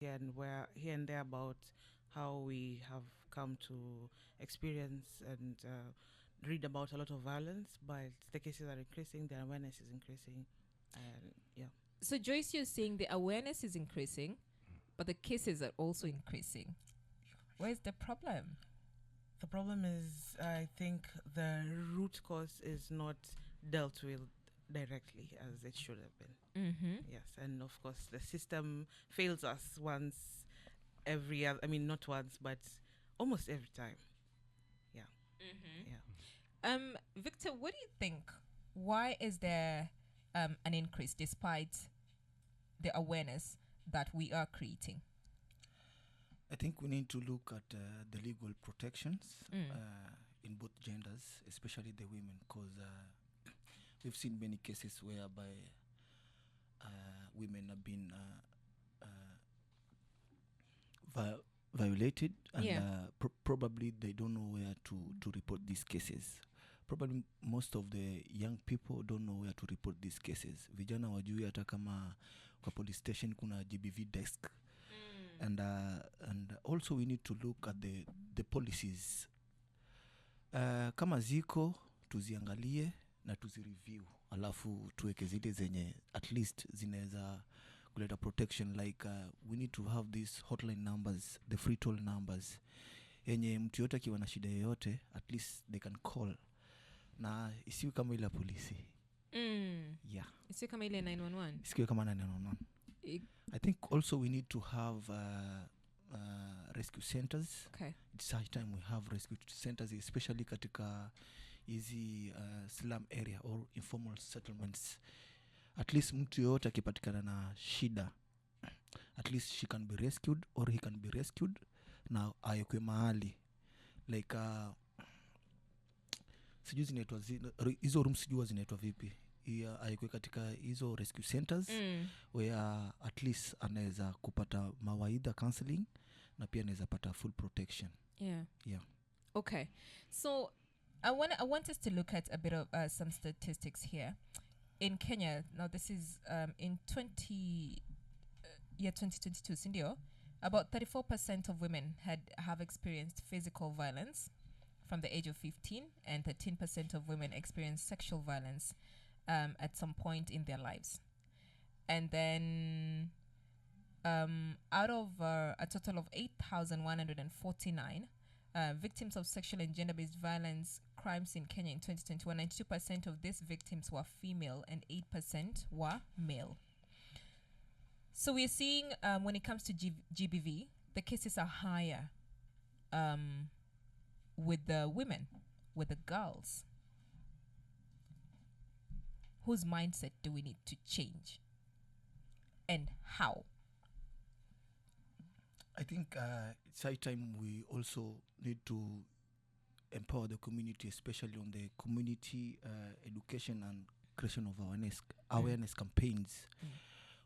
and we're here and there about how we have come to experience and read about a lot of violence, but the cases are increasing, the awareness is increasing, and yeah. So Joyce, you're saying the awareness is increasing, but the cases are also increasing. Where's the problem? The problem is, I think the root cause is not dealt with directly as it should have been. Mm-hmm. Yes, and of course the system fails us once every other, I mean not once, but almost every time. Yeah. Mm-hmm. Yeah. Victor, what do you think? Why is there an increase despite the awareness that we are creating? I think we need to look at the legal protections in both genders, especially the women, because we've seen many cases whereby women have been violated, and probably they don't know where to report these cases. Probably most of the young people don't know where to report these cases. Vijana wajui hata kama kwa police station kuna GBV desk. And also we need to look at the policies. Kama ziko tuziangalie na tuzireview, alafu tuweke zile zenye at least zinaweza kuleta protection, like we need to have these hotline numbers, the free toll numbers, yenye mtu yote akiwa na shida yoyote at least they can call, na isiwe kama ile polisi. Yeah, isiwe kama ile 911. Isiwe kama 911. I think also we need to have rescue centers. Okay. It's high time we have rescue centers, especially katika hizi slum area or informal settlements. At least mtu yote akipatikana na shida, at least she can be rescued or he can be rescued na ayekwe mahali, like sijui zinaitwa hizo rooms, sijui zinaitwa vipi, ayekwe katika hizo rescue centers where at least anaweza kupata mawaidha, counseling, na pia anaweza pata full protection. Yeah. Okay, so I want us to look at a bit of some statistics here in Kenya. Now this is in 2022, Sindio, about 34% of women have experienced physical violence from the age of 15, and 13% of women experience sexual violence at some point in their lives. And then out of a total of 8,149 victims of sexual and gender-based violence crimes in Kenya in 2021, 92% of these victims were female and 8% were male. So we're seeing when it comes to GBV, the cases are higher with the women, with the girls. Whose mindset do we need to change, and how? I think it's high time we also need to empower the community, especially on the community education and creation of awareness campaigns,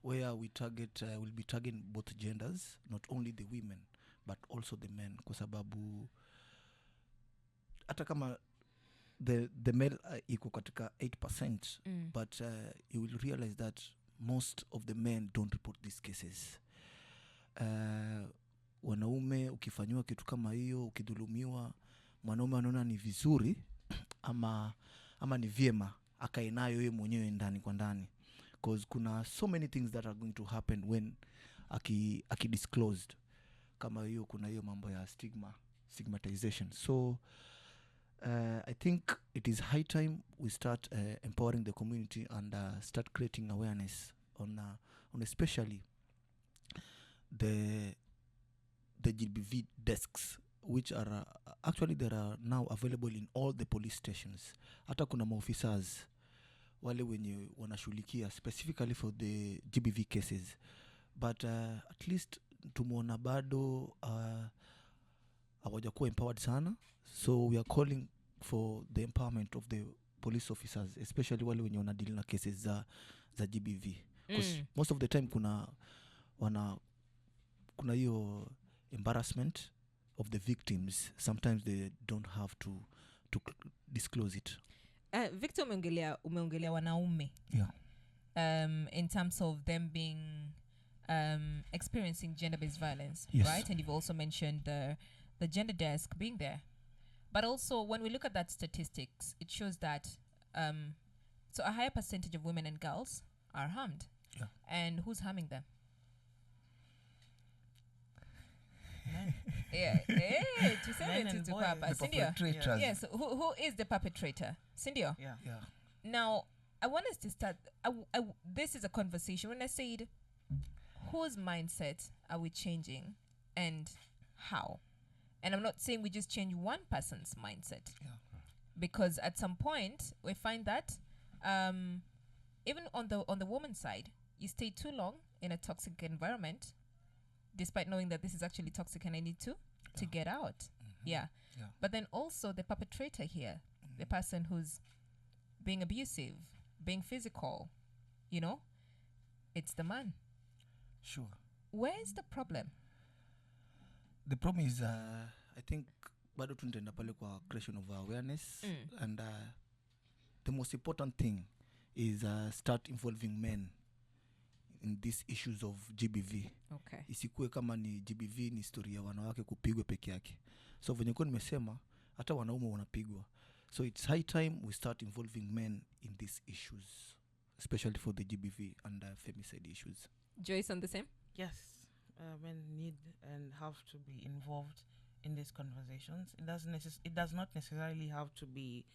where we will be targeting both genders, not only the women but also the men, kwa sababu hata kama the male iko katika 8%, but you will realize that most of the men don't report these cases. Wanaume ukifanywa kitu kama hiyo, ukidhulumiwa, mwanaume anaona ni vizuri ama ni vyema akae nayo yeye mwenyewe ndani kwa ndani, because kuna so many things that are going to happen when aki disclosed kama hiyo. Kuna hiyo mambo ya stigmatization. So I think it is high time we start empowering the community and start creating awareness on especially the GBV desks, which are actually there are now available in all the police stations. Hata kuna maofficers wale wenye wanashughulikia specifically for the GBV cases, but at least tumeona bado hawajakuwa empowered sana. So we are calling for the empowerment of the police officers, especially wale wenye wana deal na cases za GBV, because most of the time kuna hiyo embarrassment of the victims. Sometimes they don't have to disclose it. Victor, umeongelea wanaume, yeah, in terms of them being experiencing gender-based violence, Yes. right? And you've also mentioned the gender desk being there. But also, when we look at that statistics, it shows that so a higher percentage of women and girls are harmed. Yeah. And who's harming them? Men. Yeah. Men and boys. The Cindy. perpetrators. Yes. Who is the perpetrator? Cindy. Yeah. Yeah. Now, I want us to start. This is a conversation. When I said, whose mindset are we changing and how? And I'm not saying we just change one person's mindset. Yeah. Because at some point, we find that even on the woman's side, you stay too long in a toxic environment, despite knowing that this is actually toxic and I need to get out. Mm-hmm. Yeah. Yeah. But then also the perpetrator here, the person who's being abusive, being physical, it's the man. Sure. Where is the problem? The problem is I think bado tunaenda pale kwa creation of awareness and the most important thing is start involving men in these issues of GBV. Okay. Isikue kama ni GBV ni historia wanawake kupigwa peke yake. So venye kwa nimesema hata wanaume wanapigwa. So it's high time we start involving men in these issues, especially for the GBV and femicide issues. Joyce, on the same? Yes, men need and have to be involved in these conversations. It does not necessarily have to be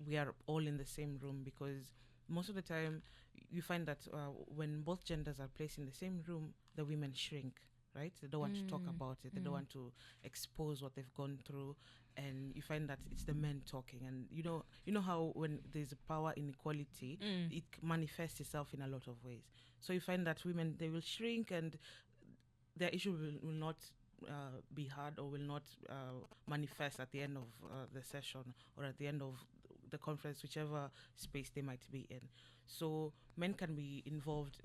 we are all in the same room, because most of the time you find that when both genders are placed in the same room, the women shrink, right? They don't want to talk about it. They don't want to expose what they've gone through, and you find that it's the men talking. And you know how when there's a power inequality, it manifests itself in a lot of ways. So you find that women, they will shrink, and their issue will not be heard or will not manifest at the end of the session or at the end of the conference, whichever space they might be in. So men can be involved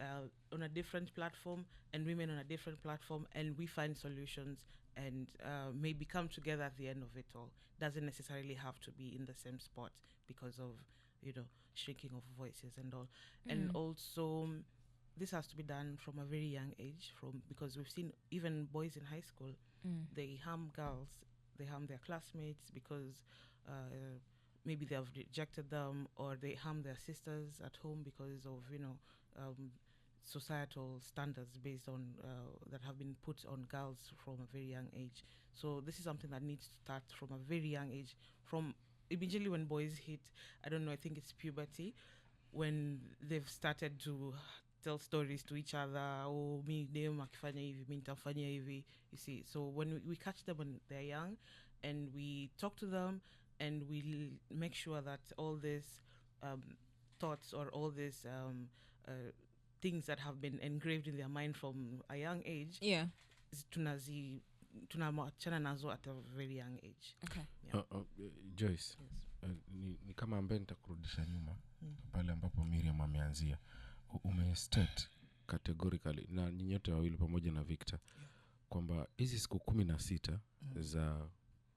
on a different platform and women on a different platform, and we find solutions and maybe come together at the end of it all. Doesn't necessarily have to be in the same spot because of shrinking of voices and all. And also this has to be done from a very young age, because we've seen even boys in high school, they harm girls, they harm their classmates because maybe they have rejected them, or they harm their sisters at home because of societal standards based on that have been put on girls from a very young age. So this is something that needs to start from a very young age, from immediately when boys hit, I think it's puberty, when they've started to tell stories to each other. Oh, me dem akifanya hivi, mi nitafanya hivi. You see, so when we catch them when they're young, and we talk to them, and we make sure that all these thoughts or all these things that have been engraved in their mind from a young age, tunamachana nazo at a very young age. Okay. Yeah. Joyce, yes. Ni kama ambaye nitakurudisha nyuma pale ambapo Miriam ameanzia. Umestate categorically na ninyote wawili pamoja na Victor kwamba hizi siku 16 za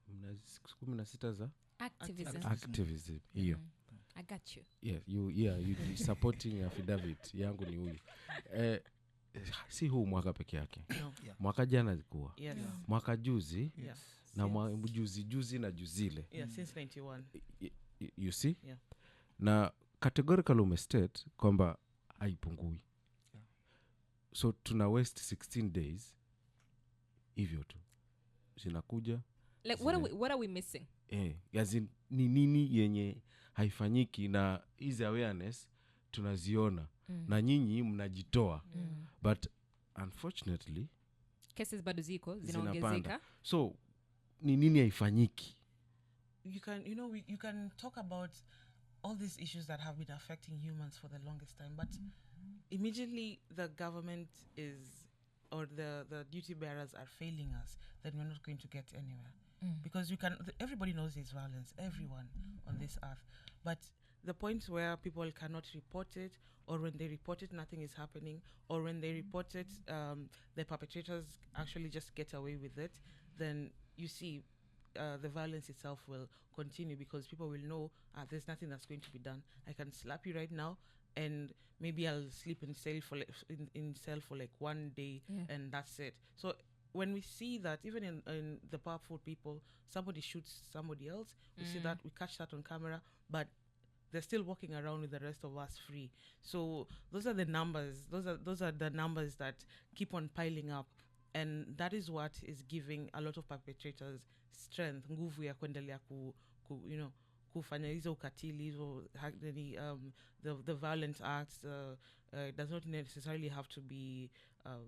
16 za activism hiyo. I got you. Yeah, you supporting affidavit yangu ni huyu. Si huu mwaka peke yake. No. Mwaka jana zilikuwa. Yes. Mwaka juzi. Yes. Na juzi na juzile. Yeah, since 91. You see? Yeah. Na categorical umestate kwamba haipungui. Yeah. So tuna waste 16 days hivyo tu. Zinakuja. Like what are we missing? Ni nini yenye haifanyiki, na hizi awareness tunaziona na nyinyi mnajitoa. But unfortunately cases bado ziko zinaongezeka. So ni nini haifanyiki? You can talk about all these issues that have been affecting humans for the longest time, but immediately the government or the duty bearers are failing us, then we're not going to get anywhere. Because everybody knows there's violence, everyone on this earth, but the point where people cannot report it, or when they report it nothing is happening, or when they report it the perpetrators actually just get away with it, then you see the violence itself will continue, because people will know there's nothing that's going to be done. I can slap you right now and maybe I'll sleep in cell for in cell for like 1 day, and that's it. So when we see that, even in the powerful people, somebody shoots somebody else, we see that, we catch that on camera, but they're still walking around with the rest of us free. So those are the numbers. Those are the numbers that keep on piling up, and that is what is giving a lot of perpetrators strength, nguvu ya kuendelea kufanya hizo ukatili, hizo the violent acts. It does not necessarily have to be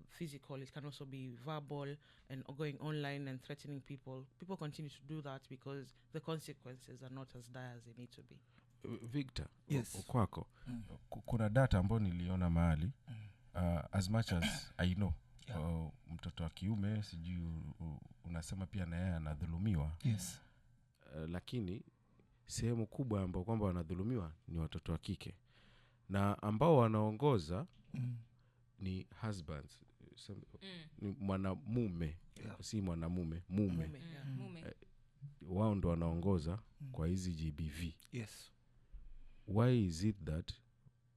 physical. It can also be verbal and going online and threatening people. People continue to do that because the consequences are not as dire as they need to be. Victor, Yes. kwako kuna data ambayo niliona mahali, as much as I know, mtoto wa kiume sijui unasema pia na yeye anadhulumiwa. Yes. Lakini sehemu kubwa ambao kwamba wanadhulumiwa ni watoto wa kike, na ambao wanaongoza ni husbands, ni mwanamume, si mwanamume, mume. Wao ndo wanaongoza kwa hizi GBV. Yes. Why is it that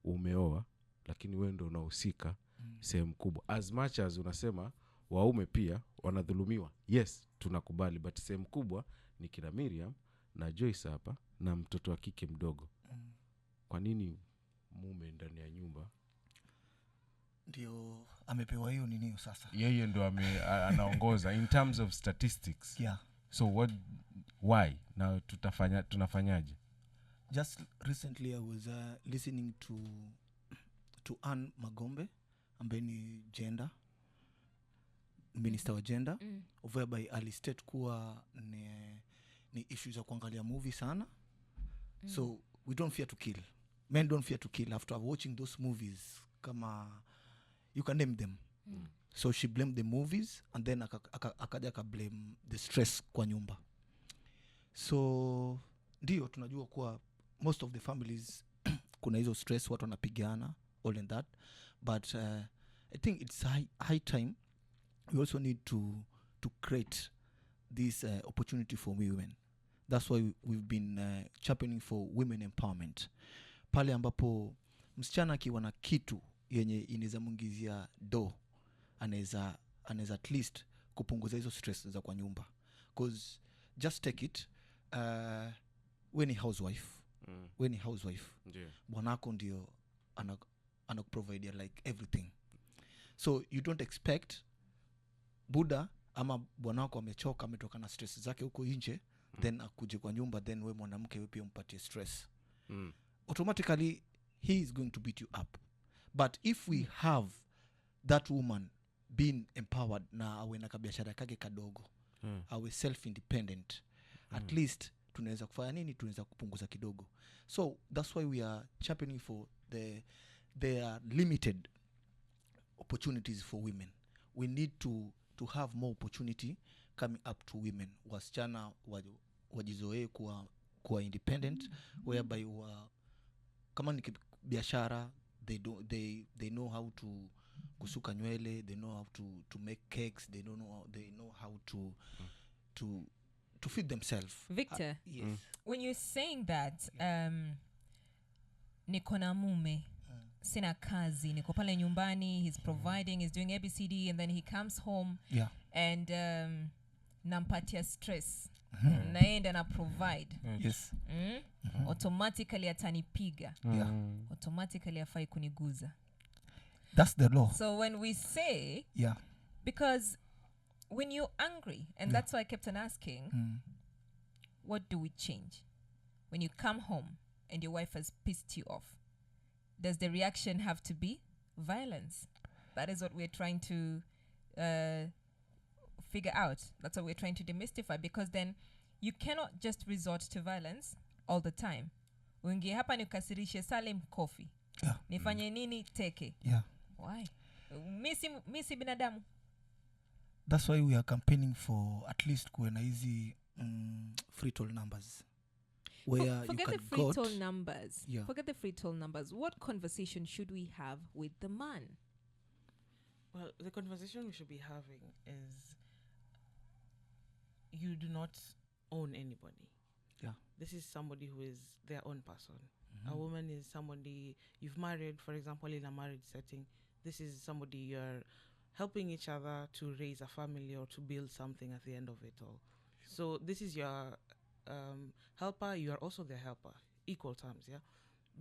umeoa lakini wewe ndo unahusika sehemu kubwa? As much as unasema waume pia wanadhulumiwa, yes, tunakubali, but sehemu kubwa ni kina Miriam na Joyce hapa na mtoto wa kike mdogo. Kwa nini mume ndani ya nyumba ndio amepewa hiyo nini sasa? Yeye ndo anaongoza in terms of statistics. Yeah. So why? Now tunafanyaje? Just recently I was listening to Anne Magombe, ambaye ni gender minister wa gender, whereby alistate kuwa ni issues za kuangalia movie sana. So we don't fear to kill. Men don't fear to kill after watching those movies. Kama you can name them. So she blamed the movies, and then akaja blame the stress kwa nyumba. So ndio tunajua kuwa most of the families kuna hizo stress, watu wanapigana, all in that, but I think it's high time we also need to create this opportunity for women. That's why we've been championing for women empowerment. Pale ambapo msichana akiwa na kitu yenye inaweza muingizia do, anaweza at least kupunguza hizo stress za kwa nyumba. Because just take it, we ni housewife. We ni housewife. Yeah. Bwanako ndio anakuprovide like everything. So you don't expect buda ama bwanako amechoka, ametoka na stress zake huko nje, then akuje kwa nyumba, then we mwanamke wewe pia umpatie stress. Automatically he is going to beat you up. But if we have that woman being empowered na awe na kabiashara kake kadogo, awe self independent, at least tunaweza kufanya nini, tunaweza kupunguza kidogo. So that's why we are championing for there are limited opportunities for women. We need to have more opportunity coming up to women. Wasichana wajizoee kuwa independent, whereby kama ni biashara, they know how to kusuka nywele, they know how to make cakes, they know how to feed themselves. Victor, yes. When you're saying that, niko na mume, sina kazi, niko pale nyumbani, he's providing, he's doing ABCD, and then he comes home, and nampatia stress, naenda na provide. Yes. Automatically atanipiga. Automatically afai kuniguza. That's the law. So when we say, because when you're angry, and that's why I kept on asking, what do we change? When you come home and your wife has pissed you off, does the reaction have to be violence? That is what we're trying to figure out. That's what we're trying to demystify, because then you cannot just resort to violence all the time. Ungi hapa nikasirishe Salim coffee. Nifanye nini teke. Why? Misi binadamu. That's why we are campaigning for at least kuwe na hizi free toll numbers. Where forget you the can free toll numbers. Yeah. Forget the free toll numbers. What conversation should we have with the man? Well, the conversation we should be having is, you do not own anybody. Yeah. This is somebody who is their own person. A woman is somebody you've married, for example, in a marriage setting. This is somebody you're helping each other to raise a family or to build something at the end of it all. So this is your helper. You are also their helper, equal terms, yeah.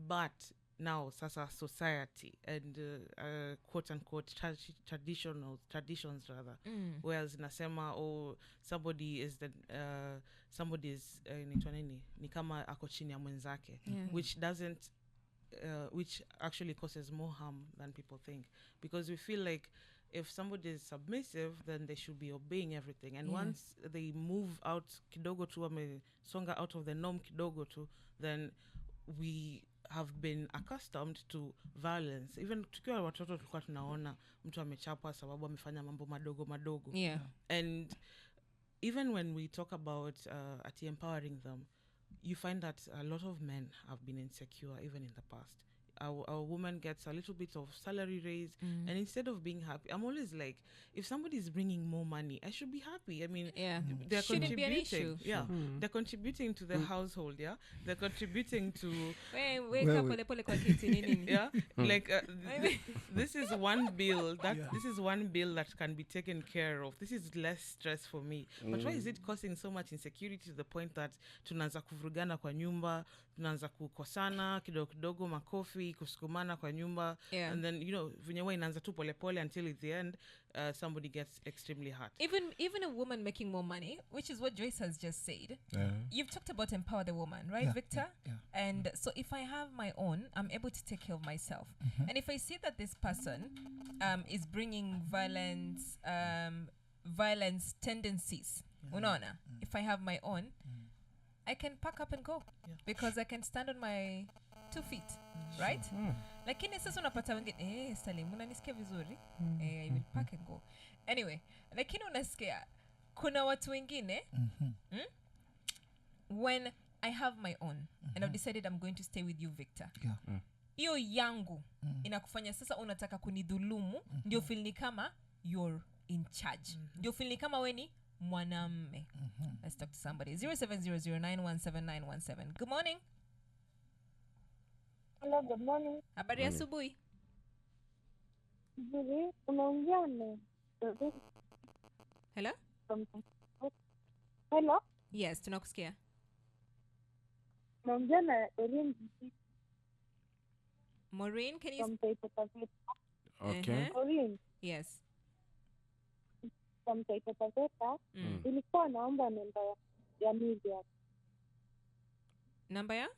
But now, sasa society and quote unquote traditions rather, whereas nasema somebody is the somebody is inaitwa nini ni kama ako chini ya mwenzake, which doesn't which actually causes more harm than people think, because we feel like if somebody is submissive, then they should be obeying everything, and once they move out kidogo tu songa out of the norm kidogo tu, then we have been accustomed to violence. Even tukiwa watoto tulikuwa tunaona mtu amechapwa sababu amefanya mambo madogo. And even when we talk about empowering them, you find that a lot of men have been insecure even in the past. Our woman gets a little bit of salary raise, and instead of being happy, I'm always like, if somebody is bringing more money, I should be happy. I mean, they're Shouldn't contributing. be an issue. They're contributing to the household. Yeah, they're contributing to. Like this is one bill this is one bill that can be taken care of. This is less stress for me. But why is it causing so much insecurity to the point that tunaanza kuvurugana kwa nyumba, tunaanza kukosana kidogo makofi, kusukumana kwa nyumba, and then vinyewe inaanza tu pole until at the end somebody gets extremely hurt. Even a woman making more money, which is what Joyce has just said. You've talked about empower the woman, right, Victor? And so if I have my own, I'm able to take care of myself. And if I see that this person is bringing violence tendencies, unaona, if I have my own, I can pack up and go because I can stand on my 2 feet, right? Lakini sasa unapata wengine Salim unanisikia vizuri, I will pack and go. Anyway, lakini unasikia kuna watu wengine when I have my own and I've decided I'm going to stay with you, Victor. Hiyo yangu inakufanya sasa unataka kunidhulumu, ndio feel ni kama you're in charge. Ndio feel ni kama wewe ni mwanamme. Let's talk to somebody. 0700917917. Good morning. Hello, good morning. Habari ya asubuhi. Nzuri, unaongea na Hello? Hello? Yes, tunakusikia. Unaongea na Erin. Maureen, can you Okay. Erin, Yes. from Taipataveta. Nilikuwa naomba namba ya Miriam. Number ya?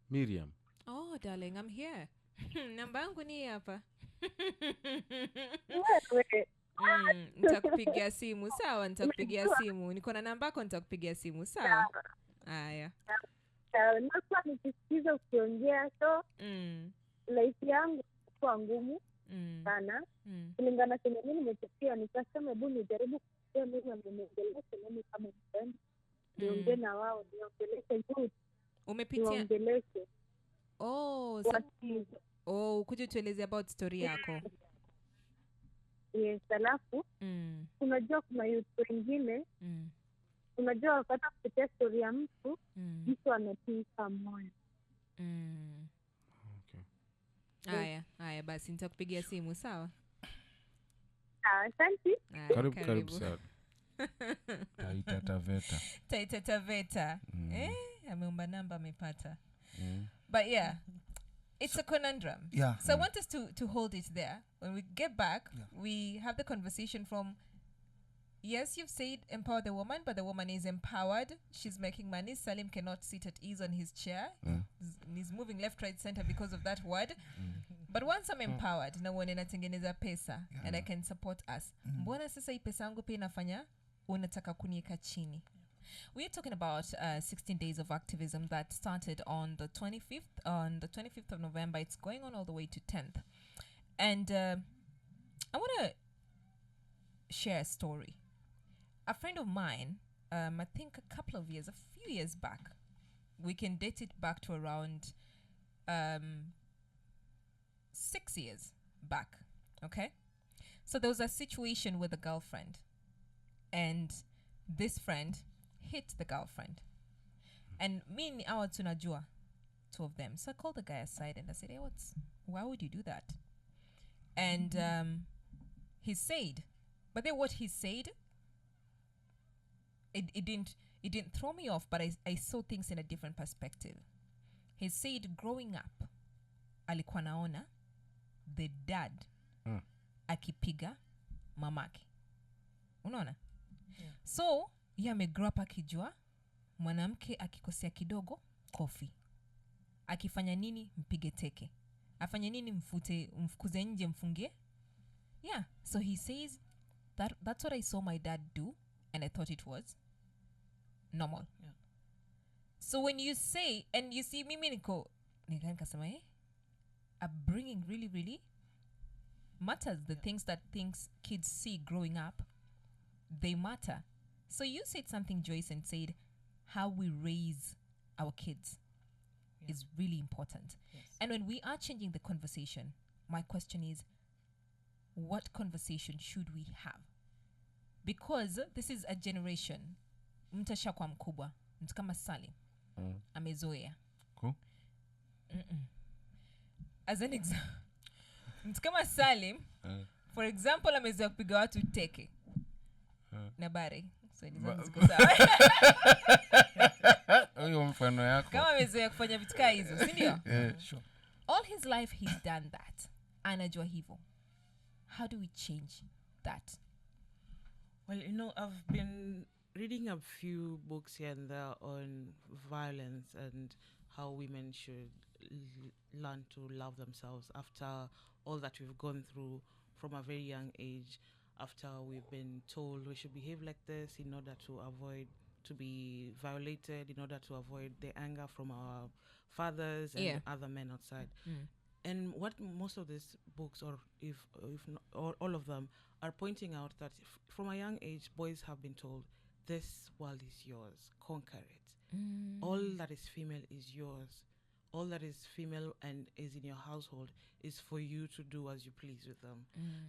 Miriam. Oh, darling, I'm here. Namba yangu ni hapa. Wewe. Nitakupigia simu, sawa? Nitakupigia simu. Niko na namba yako, nitakupigia simu, sawa? Haya. Nilikuwa nikisikiza ukiongea, so life yangu kwa ngumu sana. Kulingana na mimi nimepitia, nikasema hebu nijaribu kusikia mimi ameniongelesha mimi kama friend. Niongee na wao, niongeleshe youth. Umepitia? Niongeleshe. Kuja tueleze about story yako. Yes, alafu unajua kuna youth wengine unajua wakati kupitia story ya mtu mtu anatika moyo. Haya basi nitakupigia simu, sawa? Asante. Karibu sana. Taita Taveta. Ameomba namba amepata. But it's a conundrum. So I want us to hold it there. When we get back, we have the conversation from, yes, you've said empower the woman, but the woman is empowered. She's making money. Salim cannot sit at ease on his chair. He's moving left, right, center because of that word. But once I'm empowered, na uone natengeneza pesa and I can support us. Mbona sasa hii pesa yangu pia inafanya unataka kunieka chini? We're talking about 16 days of activism that started on the 25th. On the 25th of November, it's going on all the way to 10th. And I want to share a story. A friend of mine, I think a few years back, we can date it back to around 6 years back, okay? So there was a situation with a girlfriend, and this friend hit the girlfriend. And me and our tunajua, two of them. So I called the guy aside and I said, hey, why would you do that? And he said, but then what he said, it didn't throw me off, but I saw things in a different perspective. He said growing up, alikuwa naona the dad akipiga mamake. Unaona? Yeah. So, grow up akijua mwanamke akikosea kidogo kofi. Akifanya nini mpige teke. Afanya nini mfukuze nje mfungie. Yeah, so he says that's what I saw my dad do and I thought it was normal. Yeah. So when you say, and you see mimi nikasema upbringing really really matters. The things kids see growing up, they matter. So you said something, Joyce, and said how we raise our kids is really important. Yes. And when we are changing the conversation, my question is, what conversation should we have? Because this is a generation, mtasha kwa mkubwa, mtu kama Salim, amezoea. Cool. As an example, mtu kama Salim, for example, amezoea kupiga watu teke. Na bare. So niziko sawa. Huyo mfano yako. Kama amezoea kufanya vitu kama hizo, si ndio? Sure. All his life he's done that. Anajua hivyo. How do we change that? Well, I've been reading a few books here and there on violence and how women should learn to love themselves after all that we've gone through from a very young age, after we've been told we should behave like this in order to avoid to be violated, in order to avoid the anger from our fathers and other men outside. And what most of these books, or if not, or all of them, are pointing out that from a young age, boys have been told, this world is yours, conquer it. All that is female is yours. All that is female and is in your household is for you to do as you please with them.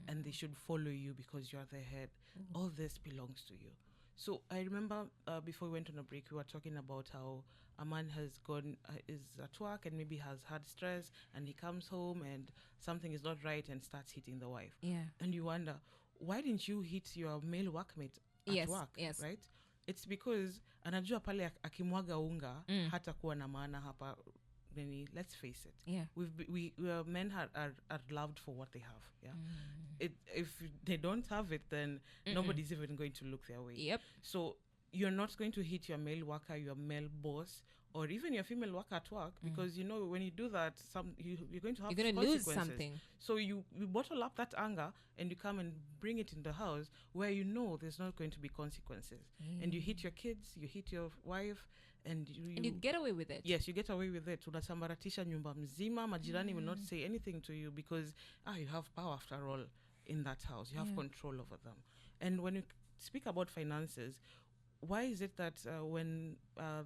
And they should follow you because you are their head. All this belongs to you. So I remember before we went on a break, we were talking about how a man has gone, is at work and maybe has had stress, and he comes home and something is not right and starts hitting the wife. Yeah. And you wonder, why didn't you hit your male workmate at work? Yes. Right? It's because anajua pale akimwaga unga hata kuwa na maana hapa. Let's face it. Yeah. We men are loved for what they have. Yeah. If they don't have it, then nobody's even going to look their way. Yep. So you're not going to hit your male worker, your male boss, or even your female worker at work, because when you do that, you're going to have you're going to lose consequences. something. So you bottle up that anger and you come and bring it in the house where there's not going to be consequences. And you hit your kids, you hit your wife, and you get away with it. Yes, you get away with it. Unasambaratisha nyumba mzima, majirani will not say anything to you because you have power after all in that house. You have control over them. And when you speak about finances, why is it that when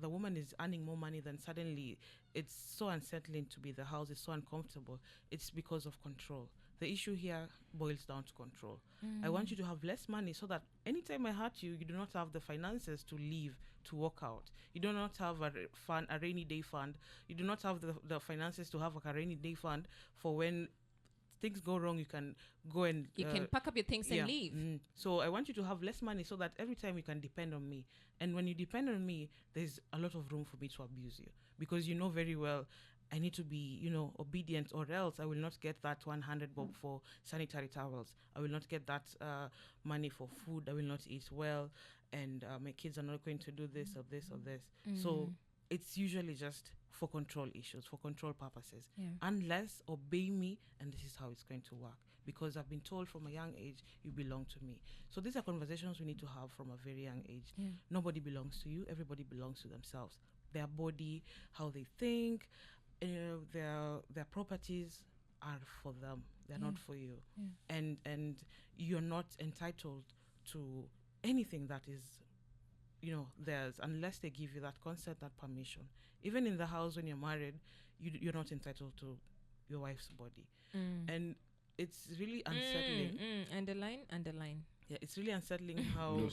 the woman is earning more money, then suddenly it's so unsettling to be the house, it's so uncomfortable? It's because of control. The issue here boils down to control. I want you to have less money so that anytime I hurt you, you do not have the finances to leave, to walk out. You do not have a rainy day fund. You do not have the finances to have a rainy day fund for when things go wrong, you can go and... You can pack up your things and leave. So I want you to have less money so that every time you can depend on me. And when you depend on me, there's a lot of room for me to abuse you. Because you know very well, I need to be, obedient, or else I will not get that 100 bob for sanitary towels. I will not get that money for food. I will not eat well. And my kids are not going to do this or this or this. So it's usually just for control issues, for control purposes. Unless obey me, and this is how it's going to work. Because I've been told from a young age, you belong to me. So these are conversations we need to have from a very young age. Nobody belongs to you. Everybody belongs to themselves. Their body, how they think, their properties are for them. They're not for you. And you're not entitled to anything that is theirs unless they give you that consent, that permission. Even in the house when you're married, you're not entitled to your wife's body. And it's really unsettling. Underline. Yeah, it's really unsettling how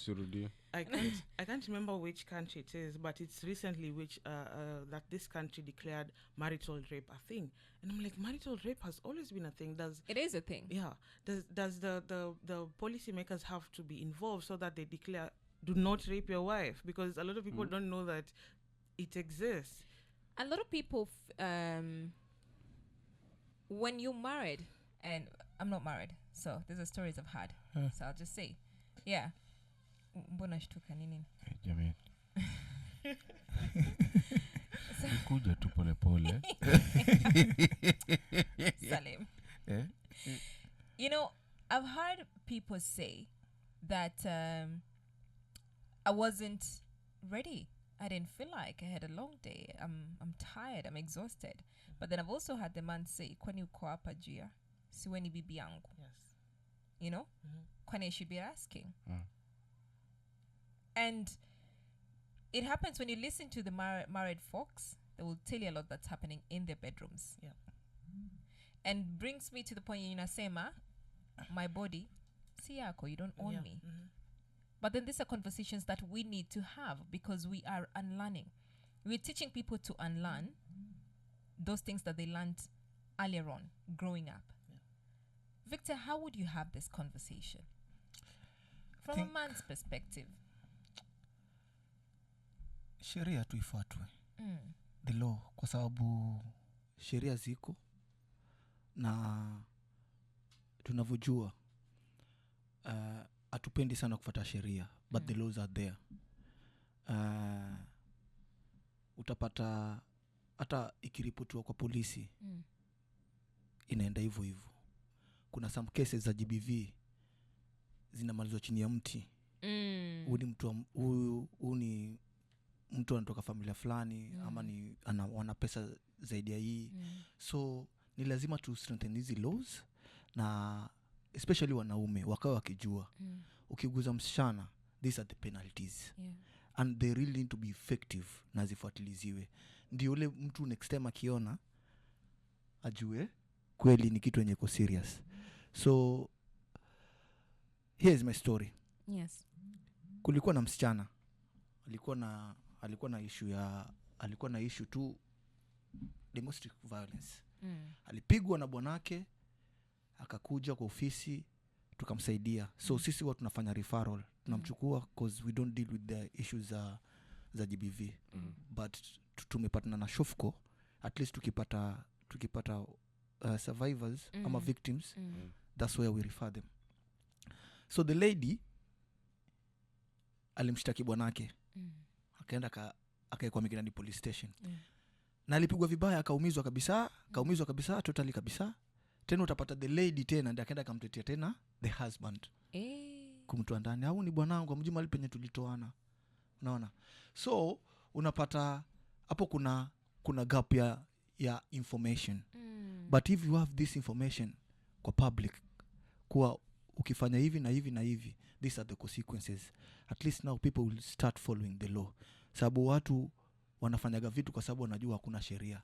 I can't remember which country it is, but it's recently that this country declared marital rape a thing, and I'm like, marital rape has always been a thing. It is a thing? Yeah. Does the policymakers have to be involved so that they declare, do not rape your wife? Because a lot of people don't know that it exists. A lot of people, when you're married, and I'm not married, so these are stories I've had. So I'll just say, yeah. Mbona shtuka nini? Jamani. Kuja tu pole pole. Salim. You know, I've heard people say that I wasn't ready. I didn't feel like I had a long day. I'm tired. I'm exhausted. But then I've also had the man say, kwani uko hapa jia? Siweni bibi yangu. Yes. You know? Kwani I should be asking. And it happens when you listen to the married folks. They will tell you a lot that's happening in their bedrooms. Yeah. And brings me to the point, Sema, my body, si yako, you don't own me. But then these are conversations that we need to have because we are unlearning. We're teaching people to unlearn those things that they learned earlier on, growing up. Yeah. Victor, how would you have this conversation? From a man's perspective. Sheria tu ifuatwe. The law, kwa sababu sheria ziko na tunavyojua atupendi sana kufuata sheria, but the laws are there. Utapata hata ikiripotiwa kwa polisi inaenda hivyo hivyo. Kuna some cases za GBV zinamalizwa chini ya mti. Huyu ni mtu anatoka familia fulani ama ni wana pesa zaidi ya hii. So ni lazima tu strengthen these laws, na especially wanaume wakawa wakijua ukiguza msichana, these are the penalties. And they really need to be effective na zifuatiliziwe. Ndio ule mtu next time akiona ajue kweli ni kitu yenye ko serious. So here is my story. Yes. Kulikuwa na msichana alikuwa na issue tu domestic violence. Alipigwa na bwanake, akakuja kwa ofisi tukamsaidia. So sisi watu tunafanya referral, tunamchukua because we don't deal with the issues za GBV. But tumepatana na Shofco, at least tukipata survivors ama victims, that's where we refer them. So the lady alimshtaki bwanake, akaenda akaekwa Miginani police station. Na alipigwa vibaya, akaumizwa kabisa totally kabisa. Tena utapata the lady tena ndiye akaenda kumtetea tena the husband. Kumtoa ndani, au ni bwanangu amjuma alipenye tulitoana. Unaona? So unapata hapo kuna gap ya information. But if you have this information kwa public, kwa ukifanya hivi na hivi na hivi, these are the consequences. At least now people will start following the law. Sababu watu wanafanyaga vitu kwa sababu wanajua hakuna sheria.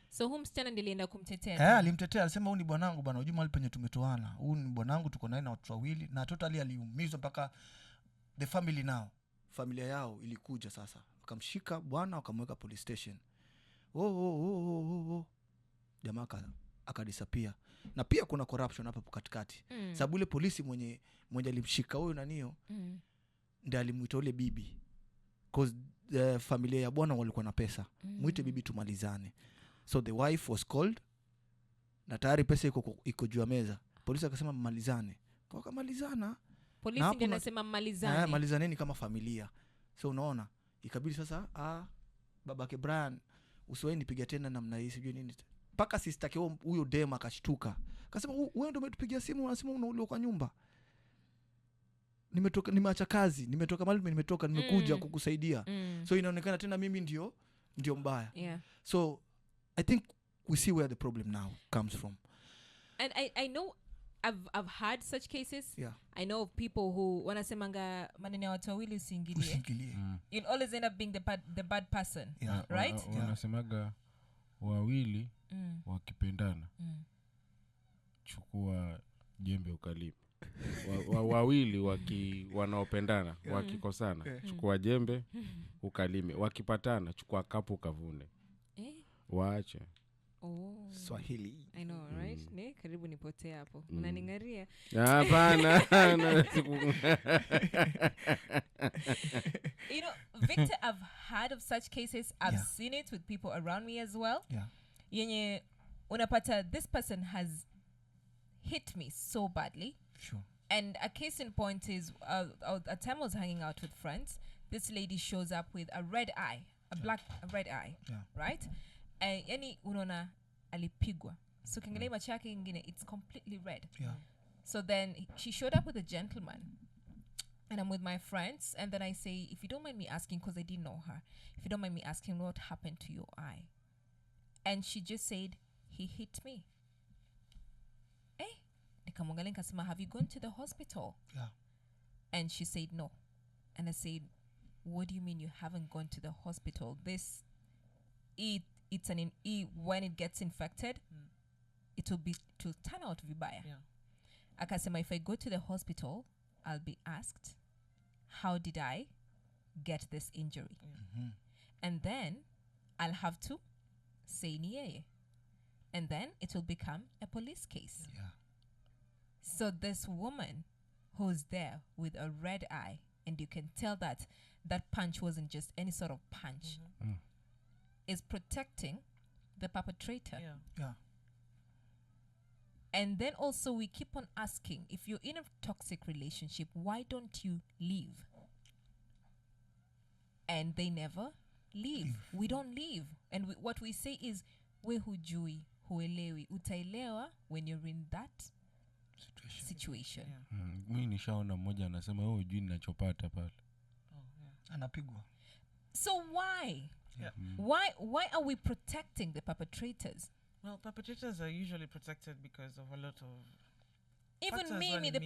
So huyu msichana ndilienda kumtetea. Alimtetea, alisema huyu ni bwanangu bwana, unajua mahali penye tumetoana. Huyu ni bwanangu, tuko naye na watu wawili, na totally aliumizwa mpaka the family now. Familia yao ilikuja sasa. Wakamshika bwana, wakamweka police station. Jamaa akadisappear. Na pia kuna corruption hapa katikati. Sababu ile polisi mwenye alimshika huyo nanio ndiye alimuita ule bibi. Because the familia ya bwana walikuwa na pesa. Muite bibi tumalizane. So the wife was called, na tayari pesa iko juu ya meza. Polisi akasema malizane. Kwa kamalizana. Polisi ndio anasema malizane. Malizaneni kama familia. So unaona, ikabidi sasa babake Brian usiwahi nipiga tena namna hii sijui nini. Paka sister yake huyo dem akashtuka. Akasema wewe ndio umetupigia simu unasema unaulio kwa nyumba. Nimeacha kazi, nimetoka mahali nimekuja kukusaidia. So inaonekana tena mimi ndio mbaya. Yeah. So I think we see where the problem now comes from. And I know I've had such cases. Yeah. I know of people who wanasemanga maneno ya watu wawili usiingilie. You'll always end up being the bad person. Yeah. Right? Wanasemaga wawili wakipendana chukua jembe ukalime. Wawili wanaopendana wakikosana chukua jembe ukalime, wakipatana chukua kapu ukavune. Waache. Swahili. I know, right? Ne karibu nipotea hapo. Unaningaria? Hapana. You know, Victor, I've heard of such cases. I've seen it with people around me as well. Yenye unapata, this person has hit me so badly. Sure. And a case in point is, a time I was hanging out with friends. This lady shows up with a red eye, a red eye, right? Yani unaona alipigwa. So kingelei macho yake ingine, it's completely red. So then she showed up with a gentleman. And I'm with my friends. And then I say, if you don't mind me asking, because I didn't know her, if you don't mind me asking, what happened to your eye? And she just said, he hit me. Nikamwangalia nikasema, have you gone to the hospital? And she said, no. And I said, what do you mean you haven't gone to the hospital? When it gets infected, it will turn out vibaya. Akasema, if I go to the hospital, I'll be asked, how did I get this injury? And then I'll have to say ni yeye. And then it will become a police case. So this woman who's there with a red eye, and you can tell that punch wasn't just any sort of punch, is protecting the perpetrator. And then also we keep on asking, if you're in a toxic relationship, why don't you leave? And they never leave. We don't leave. And what we say is, we hujui, huelewi, utaelewa when you're in that situation. Mimi nishaona mmoja anasema wewe hujui ninachopata pale. Anapigwa. So why? Why are we protecting the perpetrators? Well, perpetrators are usually protected because of a lot of even me, the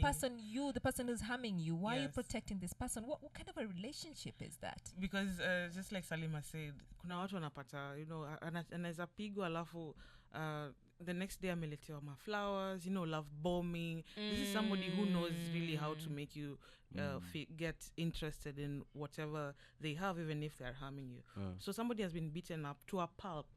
person who's harming you. Why are you protecting this person? What kind of a relationship is that? Because just like Salima said, kuna watu wanapata, anaweza pigwa alafu the next day ameletewa flowers, love bombing. This is somebody who knows really how to make you get interested in whatever they have, even if they're harming you. So somebody has been beaten up to a pulp.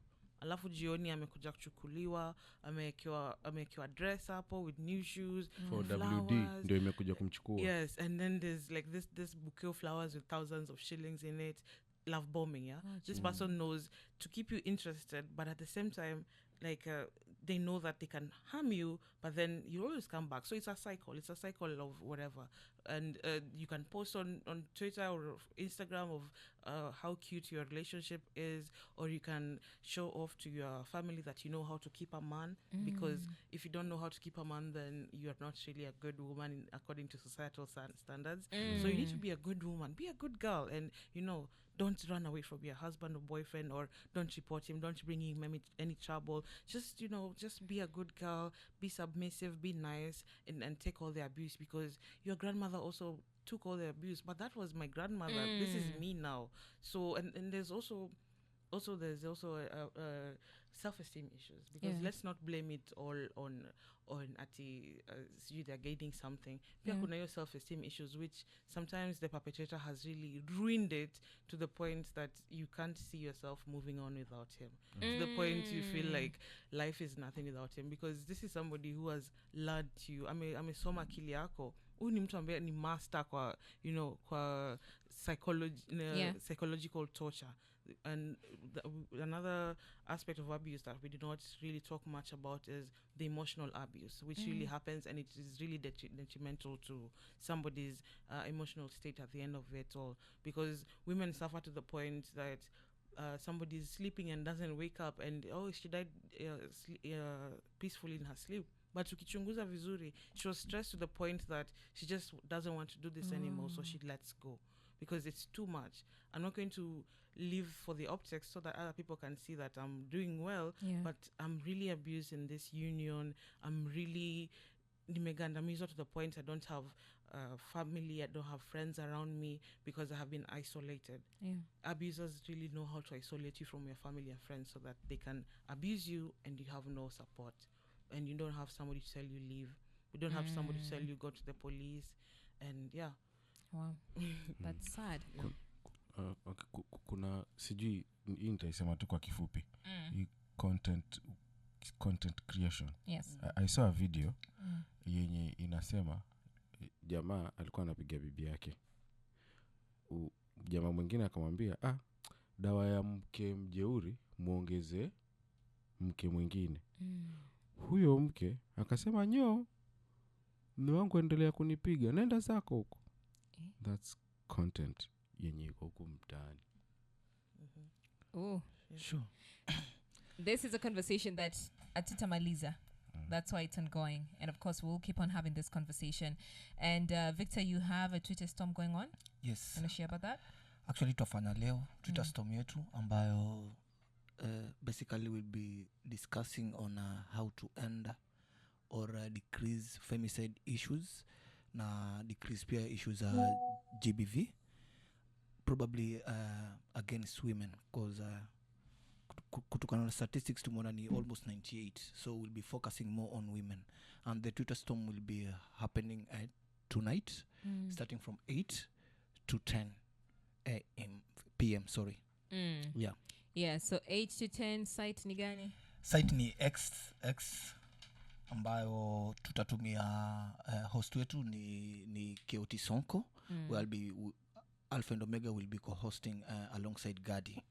Alafu jioni amekuja kuchukuliwa, amekiwa dress hapo with new shoes for flowers. WD ndio imekuja kumchukua. Yes, and then there's like this bouquet of flowers with thousands of shillings in it. Love bombing, this person knows to keep you interested, but at the same time, like they know that they can harm you, but then you always come back. So it's a cycle of whatever. And you can post on Twitter or Instagram of how cute your relationship is, or you can show off to your family that you know how to keep a man, because if you don't know how to keep a man, then you're not really a good woman according to societal standards. So you need to be a good woman, be a good girl, and don't run away from your husband or boyfriend, or don't report him, don't bring him any trouble. Just just be a good girl, be submissive, be nice, and take all the abuse, because your grandmother also took all the abuse, but that was my grandmother. This is me now. So and there's also self-esteem issues, because let's not blame it all on you they're gaining something. Pia kuna your self-esteem issues, which sometimes the perpetrator has really ruined it to the point that you can't see yourself moving on without him. To the point you feel like life is nothing without him, because this is somebody who has learned you. Amesoma akili yako. Huyu ni mtu ambaye ni master kwa kwa psychological torture. And another aspect of abuse that we do not really talk much about is the emotional abuse, which really happens, and it is really detrimental to somebody's emotional state at the end of it all, because women suffer to the point that somebody is sleeping and doesn't wake up, and she died peacefully in her sleep. But ukichunguza vizuri, she was stressed to the point that she just doesn't want to do this anymore, so she lets go because it's too much. I'm not going to live for the optics so that other people can see that I'm doing well, but I'm really abused in this union. I'm really nimegandamizwa to the point I don't have family, I don't have friends around me because I have been isolated. Abusers really know how to isolate you from your family and friends so that they can abuse you and you have no support. and you don't have somebody to tell you leave. You don't have somebody to tell you go to the police, and yeah. Wow. That's sad. Okay, kuna sijui hii nitaisema tu kwa kifupi. Hii content creation. Yes. I saw a video yenye inasema jamaa alikuwa anapiga bibi yake. Jamaa mwingine akamwambia, dawa ya mke mjeuri muongeze mke mwingine. Huyo mke akasema, nyo mume wangu endelea kunipiga, nenda zako huko. That's content yenye iko huko mtaani. Oh, Sure. this is a conversation that atitamaliza. That's why it's ongoing, and of course we'll keep on having this conversation. And Victor, you have a Twitter storm going on. Yes. Wanna share about that? Actually tutafanya leo Twitter storm yetu ambayo basically we'll be discussing on how to end or decrease femicide issues na decrease pia issues GBV, probably against women, because kutokana na statistics tumeona ni almost 98, so we'll be focusing more on women, and the Twitter storm will be happening tonight, starting from 8 to 10 PM, sorry. Yeah, so 8 to 10, site ni gani? Site ni X ambayo tutatumia host wetu ni Keoti Sonko. Alpha and Omega will be co-hosting alongside Gadi.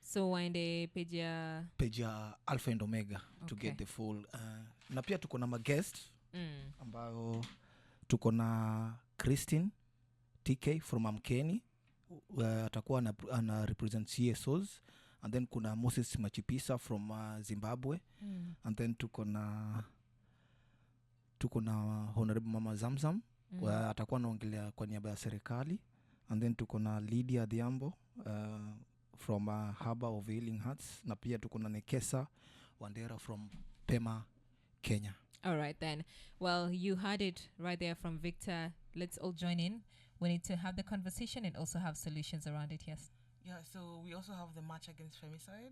So waende page ya Alpha and Omega to get the full na pia tuko na guest ambayo tuko na Christine TK from Amkeni, atakuwa ana represent CSOs, and then kuna Moses Machipisa from Zimbabwe, and then tuko na Honorable Mama Zamzam atakuwa anaongelea kwa niaba ya serikali, and then tuko na Lydia Dhiambo from Harbour of Healing Hearts, na pia tuko na Nekesa Wandera from Pema, Kenya. All right then. Well, you heard it right there from Victor. Let's all join in. We need to have the conversation and also have solutions around it. Yes. Yeah, so we also have the March Against Femicide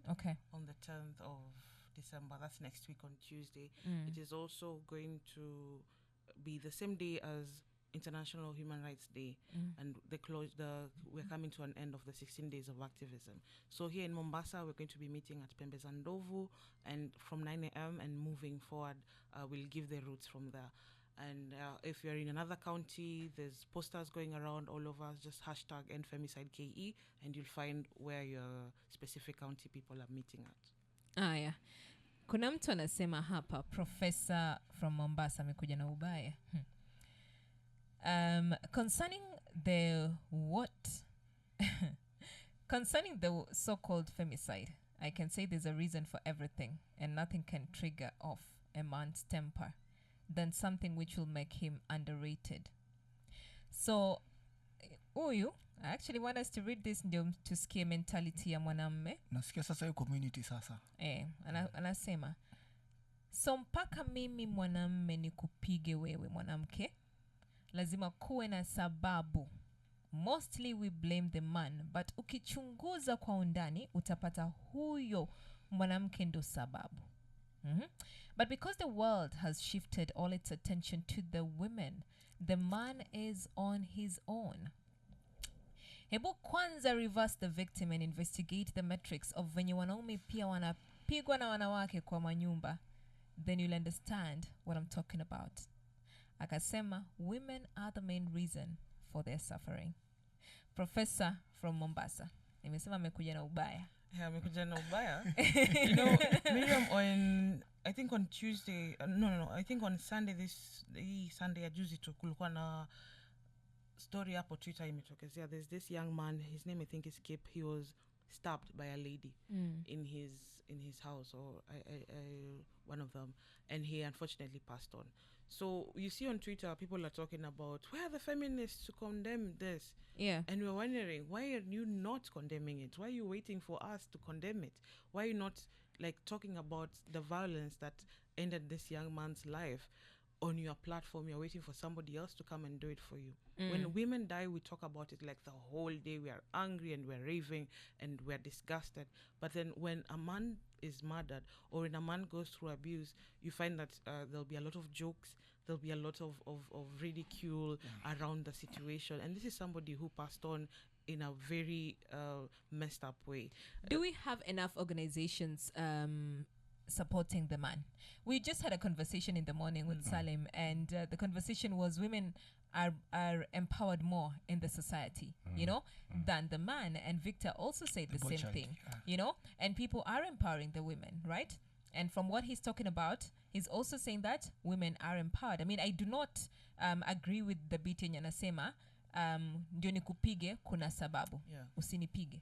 on the 10th of December. That's next week on Tuesday. It is also going to be the same day as International Human Rights Day, and we're coming to an end of the 16 days of activism. So here in Mombasa, we're going to be meeting at Pembezandovu, and from 9 a.m. and moving forward, we'll give the routes from there. And if you're in another county, there's posters going around all over. Just hashtag #EndFemicideKE, and you'll find where your specific county people are meeting at. Yeah. Kuna mtu anasema hapa, Professor from Mombasa amekuja na ubaya. Concerning the concerning the so-called femicide, I can say there's a reason for everything, and nothing can trigger off a man's temper than something which will make him underrated. So, I actually want us to read this to scare mentality ya mwanamme. Nasikia sasa hiyo community sasa. Anasema, so mpaka mimi mwanamme ni kupige wewe mwanamke, lazima kuwe na sababu. Mostly we blame the man, but ukichunguza kwa undani utapata huyo mwanamke ndo sababu. But because the world has shifted all its attention to the women, the man is on his own. Hebu kwanza reverse the victim and investigate the metrics of venye wanaume pia wanapigwa na wanawake kwa manyumba. Then you'll understand what I'm talking about. Akasema, women are the main reason for their suffering. Professor from Mombasa. Nimesema amekuja na ubaya. Yeah, amekuja na ubaya. Miriam, I think on Tuesday, I think on Sunday, this Sunday ya juzi tu kulikuwa na story hapo Twitter imetokezea. There's this young man, his name I think is Kip. He was stabbed by a lady in his house, or one of them, and he unfortunately passed on. So you see on Twitter, people are talking about, where are the feminists to condemn this? Yeah. And we're wondering, why are you not condemning it? Why are you waiting for us to condemn it? Why are you not talking about the violence that ended this young man's life on your platform? You're waiting for somebody else to come and do it for you. When women die, we talk about it like the whole day. We are angry and we're raving and we're disgusted. But then when a man is murdered, or when a man goes through abuse, you find that there'll be a lot of jokes, there'll be a lot of ridicule around the situation. And this is somebody who passed on in a very messed up way. Do we have enough organizations supporting the man? We just had a conversation in the morning with Salim, and the conversation was women are empowered more in the society, you know, than the man. And Victor also said the same thing, you know, and people are empowering the women, right? And from what he's talking about, he's also saying that women are empowered. I mean, I do not agree with the bit yenye anasema ndio nikupige kuna sababu, usinipige.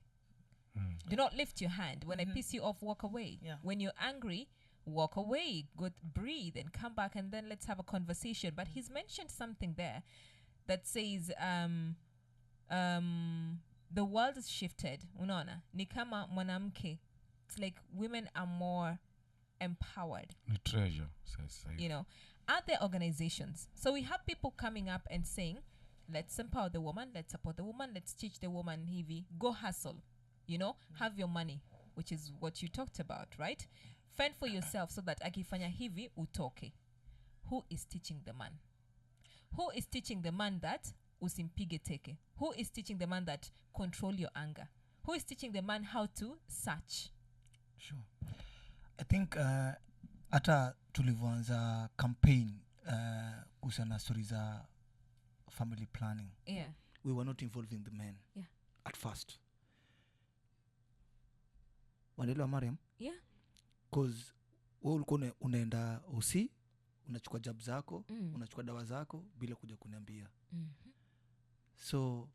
Do not lift your hand. When I piss you off, walk away. When you're angry, walk away, go breathe and come back, and then let's have a conversation. But he's mentioned something there that says the world has shifted. Unaona, ni kama mwanamke. It's like women are more empowered. The treasure, says. You know, are there organizations? So we have people coming up and saying, let's empower the woman, let's support the woman, let's teach the woman hivi, go hustle, you know, have your money, which is what you talked about, right? Fend for yourself so that akifanya hivi utoke. Who is teaching the man? Who is teaching the man that usimpige teke? Who is teaching the man that control your anger? Who is teaching the man how to search? Sure. I think hata tulivyoanza campaign kuhusiana stories za family planning, we were not involving the men at first. Wanaelewa Mariam? Because wewe ulikuwa unaenda usi, unachukua jab zako, unachukua dawa zako bila kuja kuniambia. So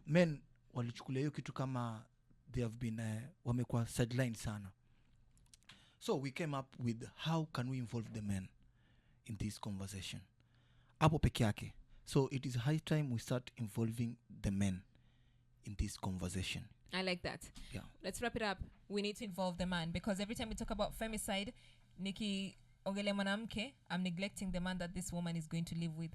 men walichukulia hiyo kitu kama they have been wamekuwa sideline sana. So we came up with how can we involve the men in this conversation. Hapo peke yake. So it is high time we start involving the men in this conversation. I like that. Yeah. Let's wrap it up. We need to involve the man, because every time we talk about femicide, Nikki ogele mwanamke, I'm neglecting the man that this woman is going to live with.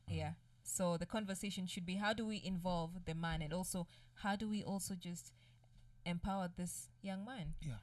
Yeah. So the conversation should be, how do we involve the man, and also how do we also just empower this young man? Yeah.